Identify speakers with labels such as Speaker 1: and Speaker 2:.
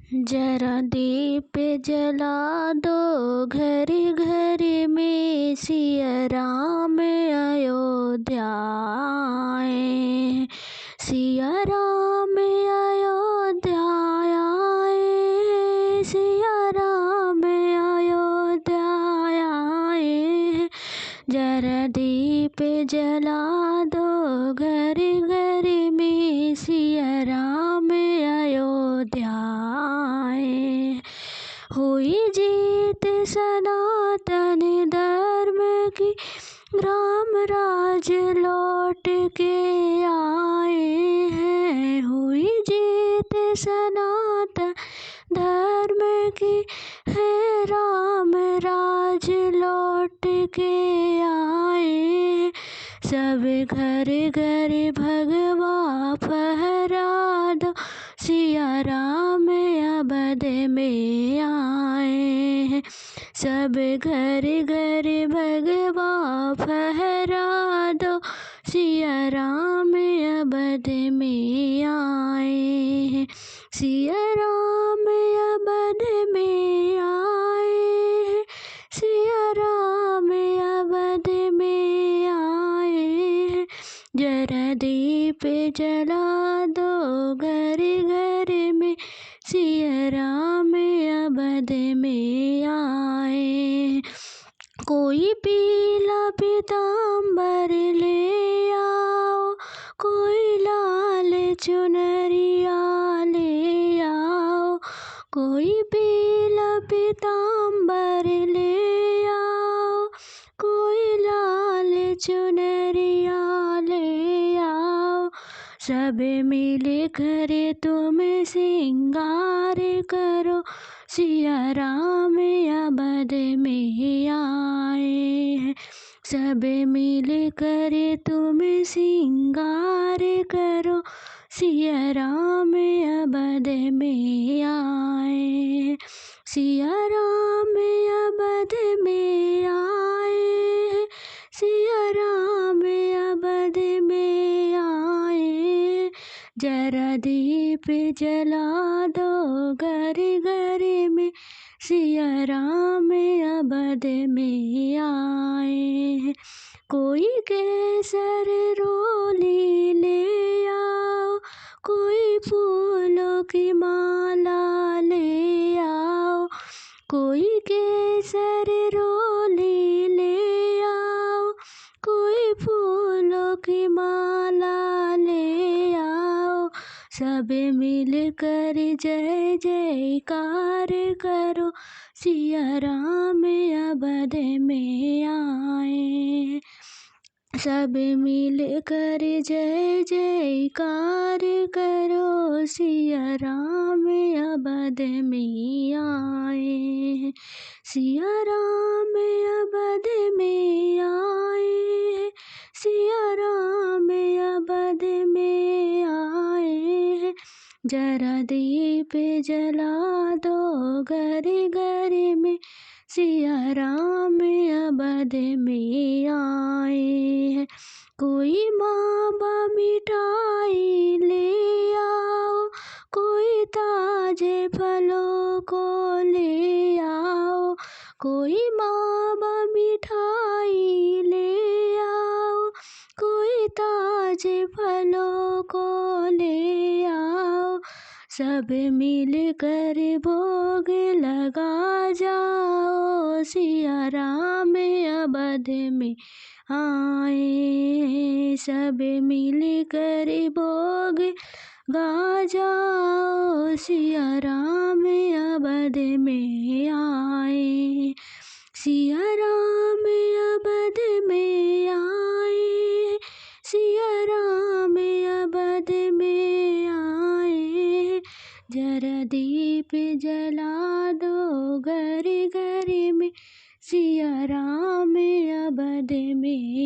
Speaker 1: जरा दीप जला दो घर घर में, सिया राम अयोध्या आए। सिया राम अयोध्या आए, सिया राम अयोध्या आए। जरा दीप जला दो घर घर में, सिया राम अयोध्या आए। हुई जीत सनातन धर्म की, राम राज लौट के आए हैं। हुई जीत सनातन धर्म की है, राम राज लौट के आए। सब घर घर भगवा फहरा दो, सिया राम अवध में आए हैं। सब घर घर भगवा फहरा दो, सिया राम अवध में आए हैं। सिया राम अवध में आए हैं, सिया राम अवध में आए हैं। जरा दीप जला दो घर घर में, सिया राम अवध में आए। कोई पीला पीताम्बर ले आओ, कोई लाल चुनरिया ले आओ। कोई पीला पीताम्बर ले आओ, कोई लाल चुनरिया ले आओ। सब मिल कर तुम सिंगार करो, सिया राम अवध में आए हैं। सब मिल कर तुम सिंगार करो, सिया राम अवध में आए हैं। सिया राम अवध में आए हैं, सिया राम अवध में आए। जरा दीप जला दो घर घर में, सिया राम अवध में आए हैं। कोई केसर रोली ले आओ, कोई फूलों की माला ले आओ। कोई केसर रोली ले आओ, कोई फूलों की माला ले आओ। सब मिल कर जय जयकार करो, सिया राम अवध में आए। सब मिल कर जय जयकार करो, सिया राम अवध में आए। सिया राम अवध में आए, सिया राम अवध में आए। जरा दीप जला दो घर घर में, सिया राम अवध में आए हैं। कोई मावा मिठाई ले आओ, कोई ताजे फलों को ले आओ। कोई मावा मिठाई ले आओ, कोई ताजे फलों को ले आओ। सब मिल कर भोग लगा जाओ, सिया राम अवध में आए। सब मिल कर भोग गा जाओ, सिया राम अवध में आए। सिया राम अवध में आए, सिया राम अवध में आए। जरा दीप जला दो घर घर में, सिया राम अवध में